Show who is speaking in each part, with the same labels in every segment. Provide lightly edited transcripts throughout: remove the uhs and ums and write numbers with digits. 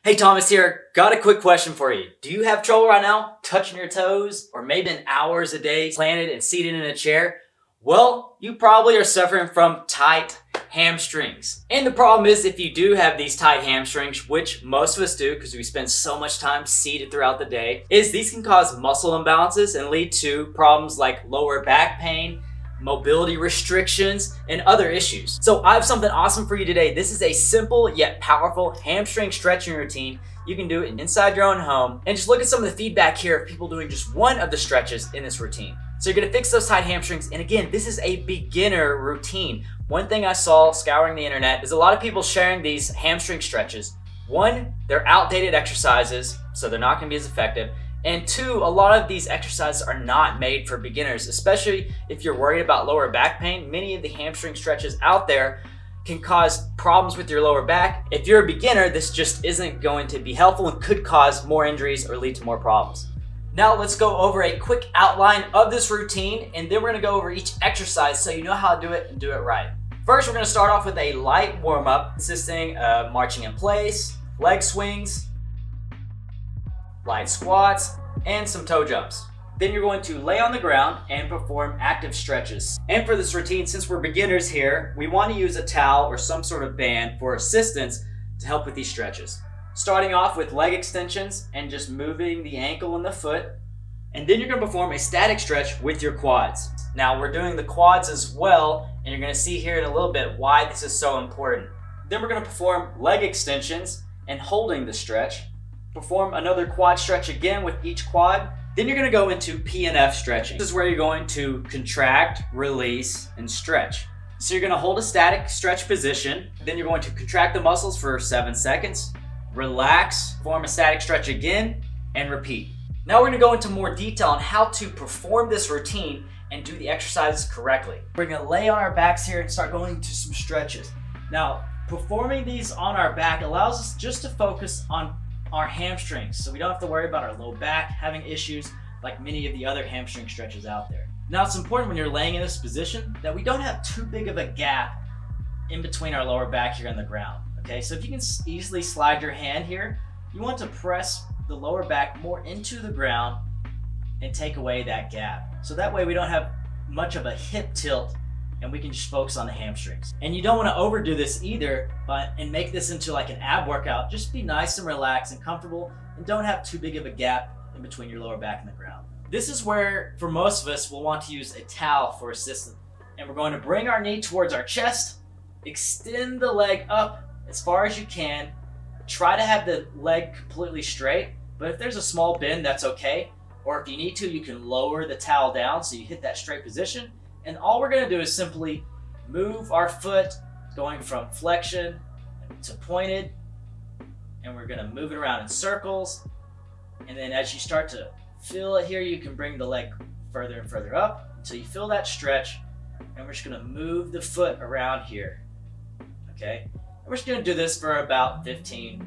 Speaker 1: Hey, Thomas here. Got a quick question for you. Do you have trouble right now touching your toes or maybe in hours a day planted and seated in a chair? Well, you probably are suffering from tight hamstrings. And the problem is if you do have these tight hamstrings, which most of us do because we spend so much time seated throughout the day, is these can cause muscle imbalances and lead to problems like lower back pain, mobility restrictions, and other issues. So I have something awesome for you today. This is a simple yet powerful hamstring stretching routine. You can do it inside your own home. And just look at some of the feedback here of people doing just one of the stretches in this routine. So you're gonna fix those tight hamstrings. And again, this is a beginner routine. One thing I saw scouring the internet is a lot of people sharing these hamstring stretches. One, they're outdated exercises, so they're not gonna be as effective. And two, a lot of these exercises are not made for beginners, especially if you're worried about lower back pain. Many of the hamstring stretches out there can cause problems with your lower back. If you're a beginner, this just isn't going to be helpful and could cause more injuries or lead to more problems. Now let's go over a quick outline of this routine, and then we're gonna go over each exercise so you know how to do it and do it right. First, we're gonna start off with a light warm-up consisting of marching in place, leg swings, light squats, and some toe jumps. Then you're going to lay on the ground and perform active stretches. And for this routine, since we're beginners here, we want to use a towel or some sort of band for assistance to help with these stretches. Starting off with leg extensions and just moving the ankle and the foot. And then you're going to perform a static stretch with your quads. Now we're doing the quads as well, and you're going to see here in a little bit why this is so important. Then we're going to perform leg extensions and holding the stretch. Perform another quad stretch again with each quad. Then you're going to go into P&F stretching. This is where you're going to contract, release, and stretch. So you're going to hold a static stretch position. Then you're going to contract the muscles for 7 seconds, relax, form a static stretch again, and repeat. Now we're going to go into more detail on how to perform this routine and do the exercises correctly. We're going to lay on our backs here and start going into some stretches. Now, performing these on our back allows us just to focus on our hamstrings, so we don't have to worry about our low back having issues like many of the other hamstring stretches out there. Now it's important when you're laying in this position that we don't have too big of a gap in between our lower back here on the ground. Okay, so if you can easily slide your hand here, you want to press the lower back more into the ground and take away that gap. So that way we don't have much of a hip tilt and we can just focus on the hamstrings. And you don't want to overdo this either, and make this into like an ab workout. Just be nice and relaxed and comfortable, and don't have too big of a gap in between your lower back and the ground. This is where, for most of us, we'll want to use a towel for assistance. And we're going to bring our knee towards our chest, extend the leg up as far as you can. Try to have the leg completely straight, but if there's a small bend, that's okay. Or if you need to, you can lower the towel down so you hit that straight position. And all we're gonna do is simply move our foot going from flexion to pointed, and we're gonna move it around in circles. And then as you start to feel it here, you can bring the leg further and further up until you feel that stretch. And we're just gonna move the foot around here, okay? And we're just gonna do this for about 15,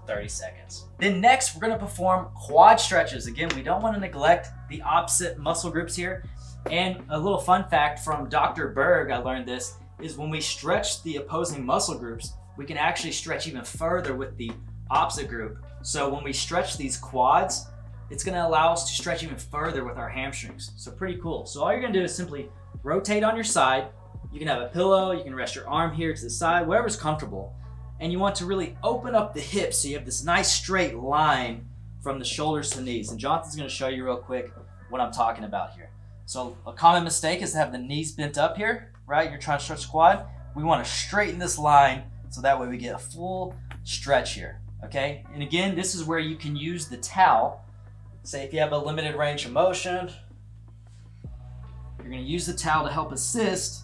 Speaker 1: 30 seconds. Then next, we're gonna perform quad stretches. Again, we don't wanna neglect the opposite muscle groups here. And a little fun fact from Dr. Berg, I learned this, is when we stretch the opposing muscle groups, we can actually stretch even further with the opposite group. So when we stretch these quads, it's gonna allow us to stretch even further with our hamstrings. So pretty cool. So all you're gonna do is simply rotate on your side. You can have a pillow, you can rest your arm here to the side, whatever's comfortable. And you want to really open up the hips so you have this nice straight line from the shoulders to the knees. And Jonathan's gonna show you real quick what I'm talking about here. So a common mistake is to have the knees bent up here, right? You're trying to stretch the quad. We want to straighten this line so that way we get a full stretch here, okay? And again, this is where you can use the towel. Say if you have a limited range of motion, you're going to use the towel to help assist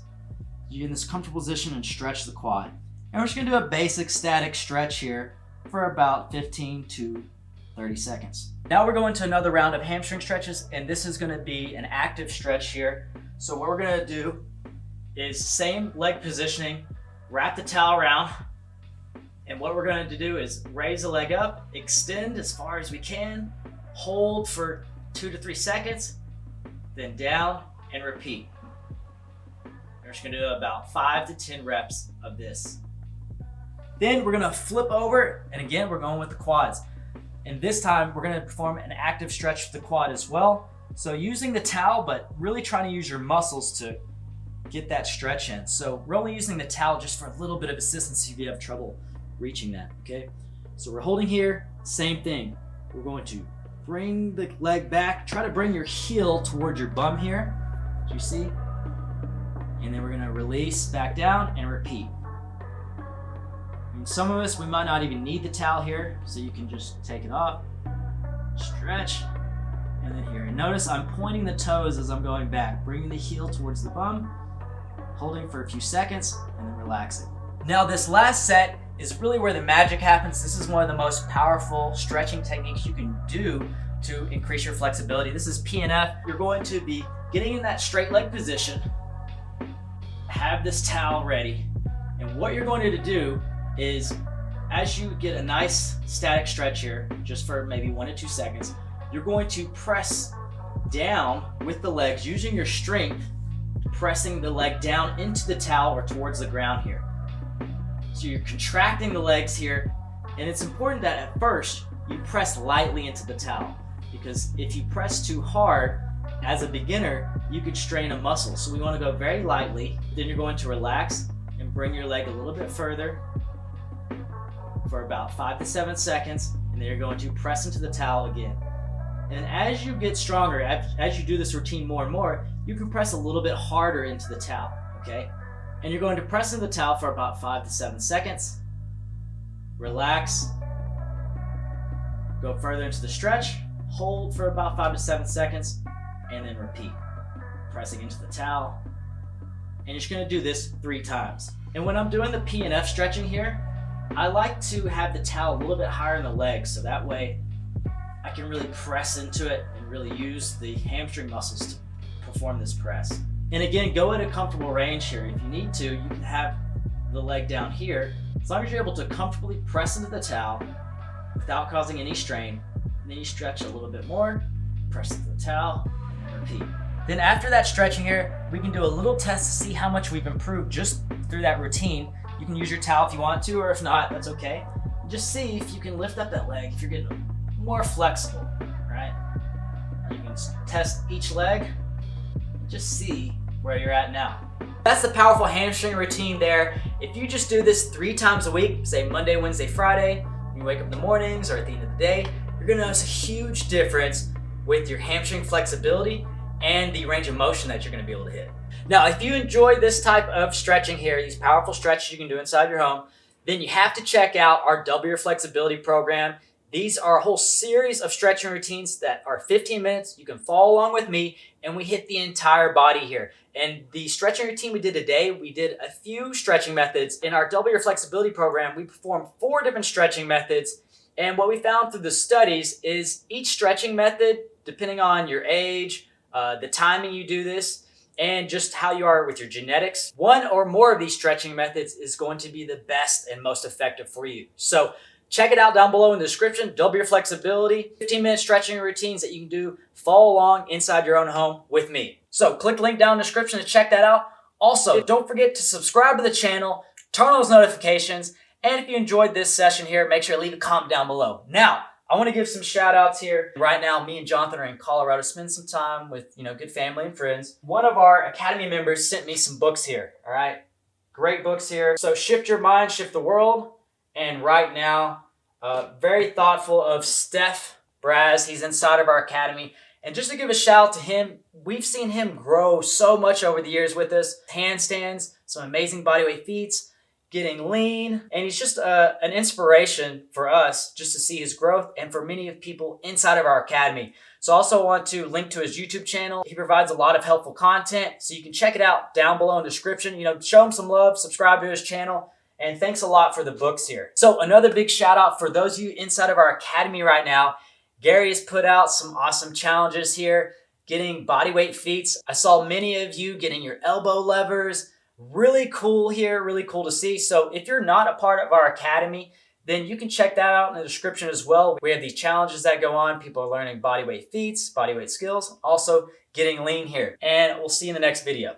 Speaker 1: you in this comfortable position and stretch the quad. And we're just going to do a basic static stretch here for about 15 to 30 seconds. Now we're going to another round of hamstring stretches, and this is going to be an active stretch here. So what we're going to do is same leg positioning, wrap the towel around, and what we're going to do is raise the leg up, extend as far as we can, hold for 2 to 3 seconds, then down and repeat. We're just going to do about 5 to 10 reps of this. Then we're gonna flip over, and again, we're going with the quads. And this time, we're gonna perform an active stretch of the quad as well. So using the towel, but really trying to use your muscles to get that stretch in. So we're only using the towel just for a little bit of assistance if you have trouble reaching that, okay? So we're holding here, same thing. We're going to bring the leg back, try to bring your heel towards your bum here, as you see. And then we're gonna release back down and repeat. And some of us, we might not even need the towel here, so you can just take it off, stretch, and then here. And notice I'm pointing the toes as I'm going back, bringing the heel towards the bum, holding for a few seconds, and then relaxing. Now this last set is really where the magic happens. This is one of the most powerful stretching techniques you can do to increase your flexibility. This is PNF. You're going to be getting in that straight leg position, have this towel ready, and what you're going to do is, as you get a nice static stretch here, just for maybe 1 to 2 seconds, you're going to press down with the legs, using your strength, pressing the leg down into the towel or towards the ground here. So you're contracting the legs here, and it's important that at first you press lightly into the towel, because if you press too hard, as a beginner, you could strain a muscle. So we want to go very lightly. Then you're going to relax and bring your leg a little bit further for about 5 to 7 seconds, and then you're going to press into the towel again. And as you get stronger, as you do this routine more and more, you can press a little bit harder into the towel, okay? And you're going to press into the towel for about 5 to 7 seconds. Relax. Go further into the stretch. Hold for about 5 to 7 seconds, and then repeat. Pressing into the towel. And you're just gonna do this 3 times. And when I'm doing the PNF stretching here, I like to have the towel a little bit higher in the legs, so that way I can really press into it and really use the hamstring muscles to perform this press. And again, go at a comfortable range here. If you need to, you can have the leg down here. As long as you're able to comfortably press into the towel without causing any strain, and then you stretch a little bit more, press into the towel, and repeat. Then after that stretching here, we can do a little test to see how much we've improved just through that routine. You can use your towel if you want to, or if not, that's okay. Just see if you can lift up that leg, if you're getting more flexible, right? You can test each leg, and just see where you're at now. That's the powerful hamstring routine there. If you just do this 3 times a week, say Monday, Wednesday, Friday, when you wake up in the mornings or at the end of the day, you're gonna notice a huge difference with your hamstring flexibility and the range of motion that you're gonna be able to hit. Now, if you enjoy this type of stretching here, these powerful stretches you can do inside your home, then you have to check out our Double Your Flexibility program. These are a whole series of stretching routines that are 15 minutes. You can follow along with me, and we hit the entire body here. And the stretching routine we did today, we did a few stretching methods. In our Double Your Flexibility program, we performed 4 different stretching methods. And what we found through the studies is each stretching method, depending on your age, the timing you do this, and just how you are with your genetics, 1 or more of these stretching methods is going to be the best and most effective for you. So check it out down below in the description. Double Your Flexibility, 15-minute stretching routines that you can do. Follow along inside your own home with me. So click the link down in the description to check that out. Also, don't forget to subscribe to the channel, turn on those notifications, and if you enjoyed this session here, make sure to leave a comment down below. Now, I want to give some shout outs here. Right now, me and Jonathan are in Colorado, spending some time with, good family and friends. One of our Academy members sent me some books here, all right? Great books here. So Shift Your Mind, Shift the World. And right now, very thoughtful of Steph Braz. He's inside of our Academy. And just to give a shout out to him, we've seen him grow so much over the years with us. Handstands, some amazing bodyweight feats, getting lean, and he's just an inspiration for us just to see his growth and for many of people inside of our Academy. So I also want to link to his YouTube channel. He provides a lot of helpful content, so you can check it out down below in the description. Show him some love, subscribe to his channel, and thanks a lot for the books here. So another big shout out for those of you inside of our Academy right now. Gary has put out some awesome challenges here, getting bodyweight feats. I saw many of you getting your elbow levers. Really cool here, really cool to see. So if you're not a part of our Academy, then you can check that out in the description as well. We have these challenges that go on. People are learning bodyweight feats, bodyweight skills, also getting lean here. And we'll see you in the next video.